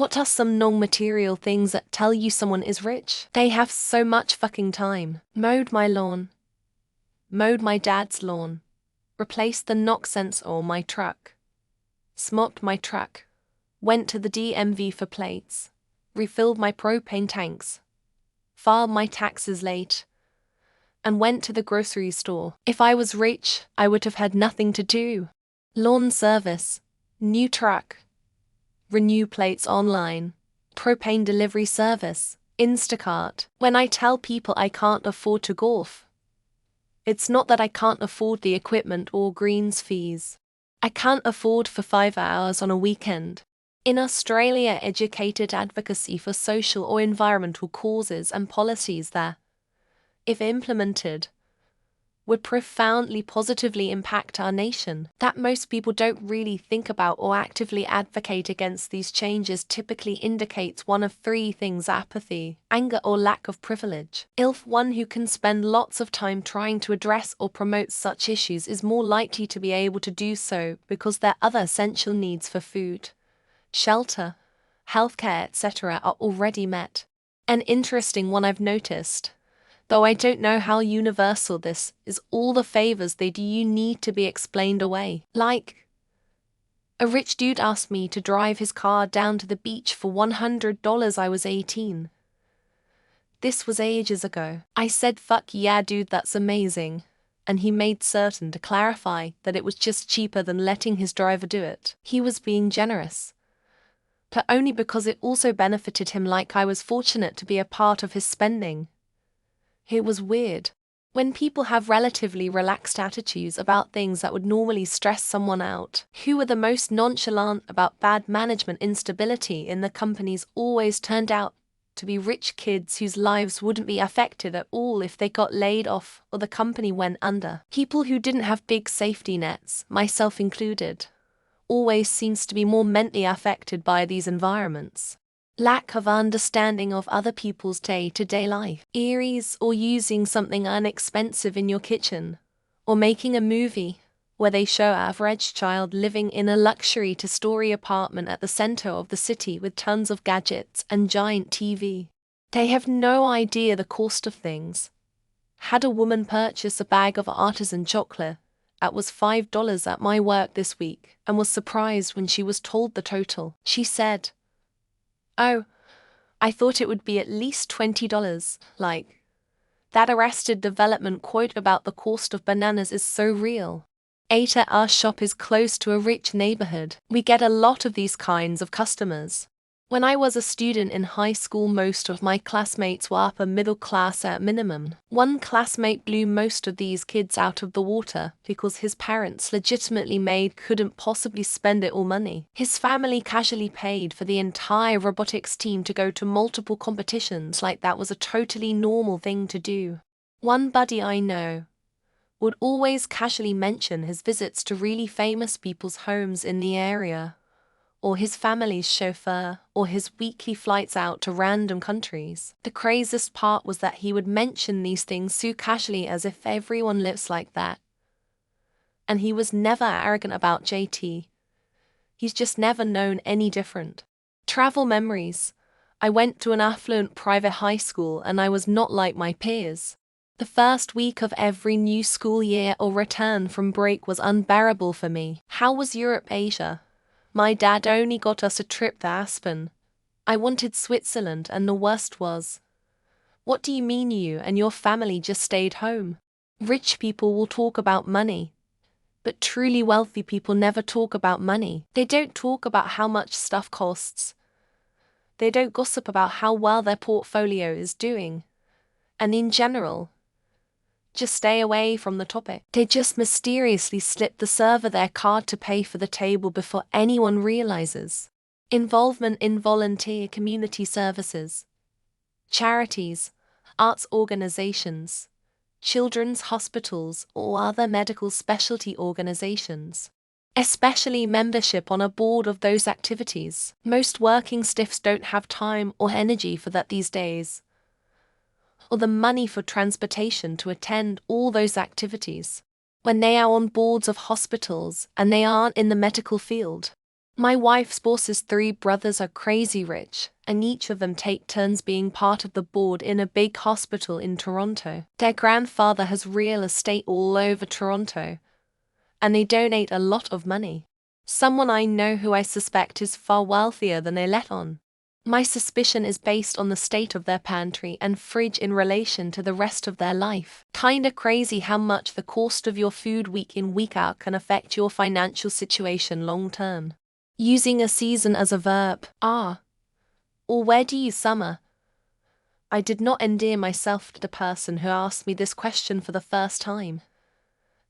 What are some non-material things that tell you someone is rich? They have so much fucking time. Mowed my lawn. Mowed my dad's lawn. Replaced the knock sensor on my truck. Smocked my truck. Went to the DMV for plates. Refilled my propane tanks. Filed my taxes late. And went to the grocery store. If I was rich, I would have had nothing to do. Lawn service. New truck. Renew plates online. Propane delivery service. Instacart. When I tell people I can't afford to golf, it's not that I can't afford the equipment or greens fees. I can't afford for 5 hours on a weekend. In Australia, educated advocacy for social or environmental causes and policies that, if implemented, would profoundly positively impact our nation. That most people don't really think about or actively advocate against these changes typically indicates one of three things: apathy, anger, or lack of privilege. One who can spend lots of time trying to address or promote such issues is more likely to be able to do so because their other essential needs for food, shelter, healthcare, etc. are already met. An interesting one I've noticed, though I don't know how universal this is, all the favors they do you need to be explained away. Like, a rich dude asked me to drive his car down to the beach for $100. I was 18. This was ages ago. I said, "Fuck yeah dude, that's amazing." And he made certain to clarify that it was just cheaper than letting his driver do it. He was being generous, but only because it also benefited him, like I was fortunate to be a part of his spending. It was weird. When people have relatively relaxed attitudes about things that would normally stress someone out, who were the most nonchalant about bad management instability in the companies always turned out to be rich kids whose lives wouldn't be affected at all if they got laid off or the company went under. People who didn't have big safety nets, myself included, always seems to be more mentally affected by these environments. Lack of understanding of other people's day-to-day life. Eerie's or using something inexpensive in your kitchen, or making a movie where they show average child living in a luxury two-story apartment at the center of the city with tons of gadgets and giant TV. They have no idea the cost of things. Had a woman purchase a bag of artisan chocolate that was $5 at my work this week and was surprised when she was told the total. She said, "Oh, I thought it would be at least $20. Like, that Arrested Development quote about the cost of bananas is so real." Our shop is close to a rich neighborhood. We get a lot of these kinds of customers. When I was a student in high school, most of my classmates were upper middle class at minimum. One classmate blew most of these kids out of the water because his parents legitimately couldn't possibly spend it all money. His family casually paid for the entire robotics team to go to multiple competitions like that was a totally normal thing to do. One buddy I know would always casually mention his visits to really famous people's homes in the area, or his family's chauffeur, or his weekly flights out to random countries. The craziest part was that he would mention these things so casually as if everyone lives like that. And he was never arrogant about JT. He's just never known any different. Travel memories. I went to an affluent private high school and I was not like my peers. The first week of every new school year or return from break was unbearable for me. How was Europe, Asia? My dad only got us a trip to Aspen. I wanted Switzerland, and the worst was, "What do you mean you and your family just stayed home?" Rich people will talk about money, but truly wealthy people never talk about money. They don't talk about how much stuff costs. They don't gossip about how well their portfolio is doing. And in general, just stay away from the topic. They just mysteriously slip the server their card to pay for the table before anyone realizes. Involvement in volunteer community services, charities, arts organizations, children's hospitals, or other medical specialty organizations. Especially membership on a board of those activities. Most working stiffs don't have time or energy for that these days, or the money for transportation to attend all those activities. When they are on boards of hospitals and they aren't in the medical field, My wife's boss's 3 brothers are crazy rich, and each of them take turns being part of the board in a big hospital in Toronto. Their grandfather has real estate all over Toronto, and they donate a lot of money. Someone I know who I suspect is far wealthier than they let on. My suspicion is based on the state of their pantry and fridge in relation to the rest of their life. Kinda crazy how much the cost of your food week in week out can affect your financial situation long term. Using a season as a verb, or where do you summer? I did not endear myself to the person who asked me this question for the first time,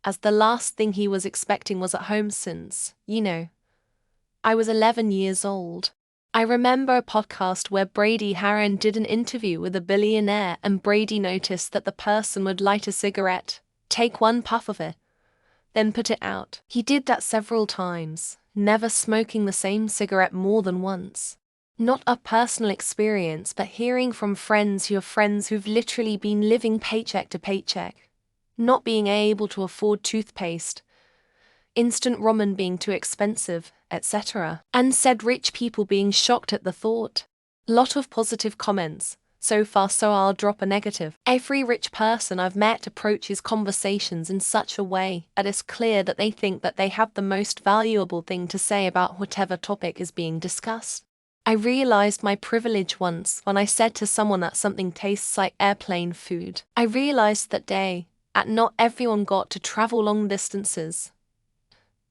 as the last thing he was expecting was at home since, I was 11 years old. I remember a podcast where Brady Haran did an interview with a billionaire, and Brady noticed that the person would light a cigarette, take one puff of it, then put it out. He did that several times, never smoking the same cigarette more than once. Not a personal experience, but hearing from friends who've literally been living paycheck to paycheck, not being able to afford toothpaste, instant ramen being too expensive, etc. And said rich people being shocked at the thought. Lot of positive comments, so far, so I'll drop a negative. Every rich person I've met approaches conversations in such a way that it's clear that they think that they have the most valuable thing to say about whatever topic is being discussed. I realized my privilege once when I said to someone that something tastes like airplane food. I realized that day that not everyone got to travel long distances,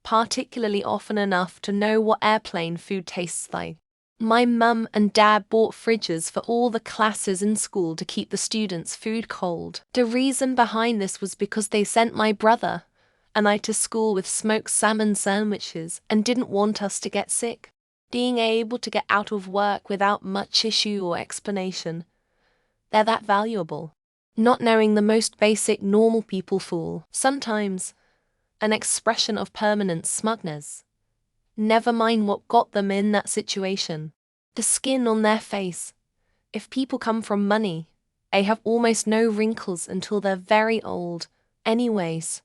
particularly often enough to know what airplane food tastes like. My mum and dad bought fridges for all the classes in school to keep the students' food cold. The reason behind this was because they sent my brother and I to school with smoked salmon sandwiches and didn't want us to get sick. Being able to get out of work without much issue or explanation. They're that valuable. Not knowing the most basic normal people fool. Sometimes an expression of permanent smugness. Never mind what got them in that situation. The skin on their face. If people come from money, they have almost no wrinkles until they're very old. Anyways,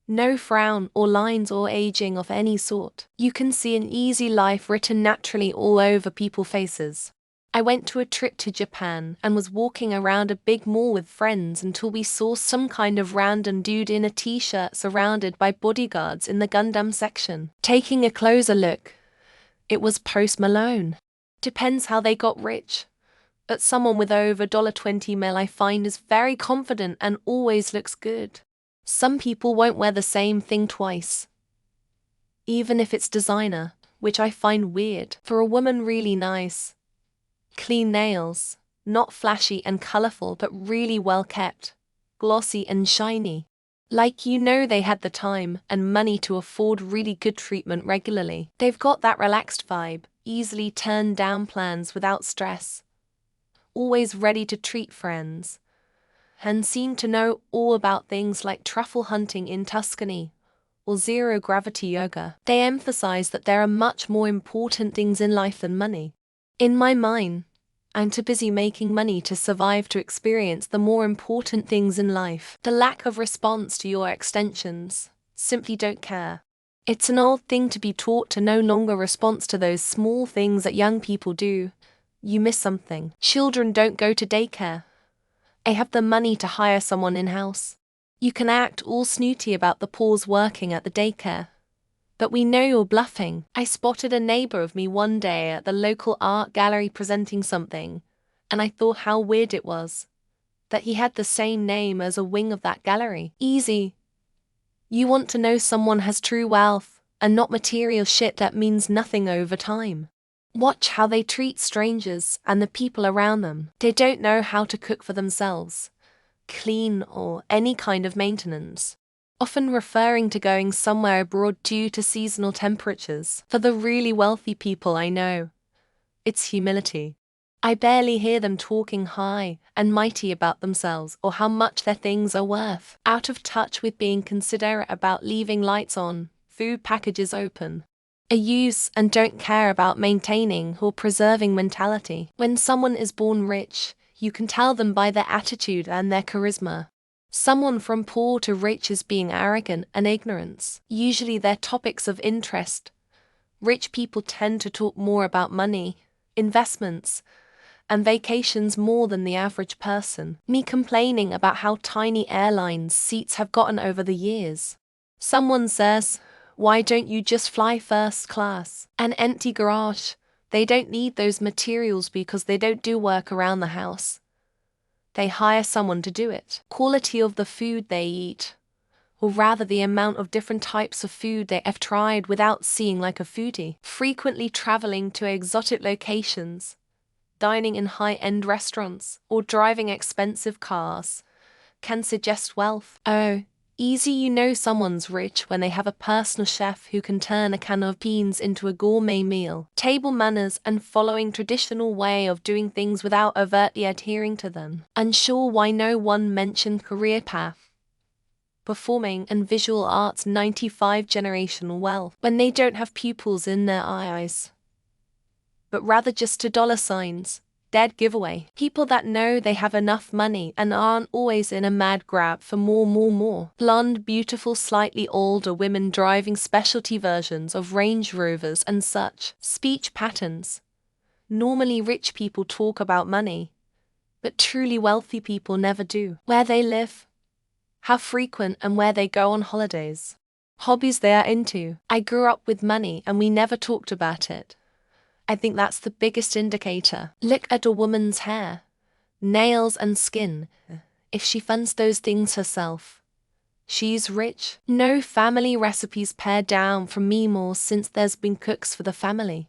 no frown or lines or aging of any sort. You can see an easy life written naturally all over people's faces. I went to a trip to Japan and was walking around a big mall with friends until we saw some kind of random dude in a t-shirt surrounded by bodyguards in the Gundam section. Taking a closer look, it was Post Malone. Depends how they got rich. But someone with over $20 mil I find is very confident and always looks good. Some people won't wear the same thing twice, even if it's designer, which I find weird. For a woman, really nice. Clean nails, not flashy and colorful but really well kept, glossy and shiny. Like they had the time and money to afford really good treatment regularly. They've got that relaxed vibe, easily turned down plans without stress. Always ready to treat friends. And seem to know all about things like truffle hunting in Tuscany or zero-gravity yoga. They emphasize that there are much more important things in life than money. In my mind, I'm too busy making money to survive to experience the more important things in life. The lack of response to your extensions. Simply don't care. It's an old thing to be taught to no longer respond to those small things that young people do. You miss something. Children don't go to daycare. They have the money to hire someone in-house. You can act all snooty about the pause working at the daycare, but we know you're bluffing. I spotted a neighbor of me one day at the local art gallery presenting something, and I thought how weird it was that he had the same name as a wing of that gallery. Easy. You want to know someone has true wealth, and not material shit that means nothing over time. Watch how they treat strangers and the people around them. They don't know how to cook for themselves, clean, or any kind of maintenance. Often referring to going somewhere abroad due to seasonal temperatures. For the really wealthy people I know, it's humility. I barely hear them talking high and mighty about themselves or how much their things are worth. Out of touch with being considerate about leaving lights on, food packages open. A use and don't care about maintaining or preserving mentality. When someone is born rich, you can tell them by their attitude and their charisma. Someone from poor to rich is being arrogant and ignorance. Usually their topics of interest Rich people tend to talk more about money, investments, and vacations more than the average person. Me complaining about how tiny airlines seats have gotten over the years. Someone says, "Why don't you just fly first class?" An empty garage. They don't need those materials because they don't do work around the house. They hire someone to do it. Quality of the food they eat, or rather the amount of different types of food they have tried without seeing like a foodie. Frequently traveling to exotic locations, dining in high-end restaurants, or driving expensive cars can suggest wealth. Oh, easy, you know someone's rich when they have a personal chef who can turn a can of beans into a gourmet meal. Table manners and following traditional way of doing things without overtly adhering to them. Unsure why no one mentioned career path, performing and visual arts 95 generational wealth when they don't have pupils in their eyes, but rather just $signs. Dead giveaway. People that know they have enough money and aren't always in a mad grab for more. Blonde, beautiful, slightly older women driving specialty versions of Range Rovers and such. Speech patterns. Normally rich people talk about money, but truly wealthy people never do. Where they live, how frequent and where they go on holidays. Hobbies they are into. I grew up with money and we never talked about it. I think that's the biggest indicator. Look at a woman's hair, nails and skin. If she funds those things herself, she's rich. No family recipes pared down from me more since there's been cooks for the family.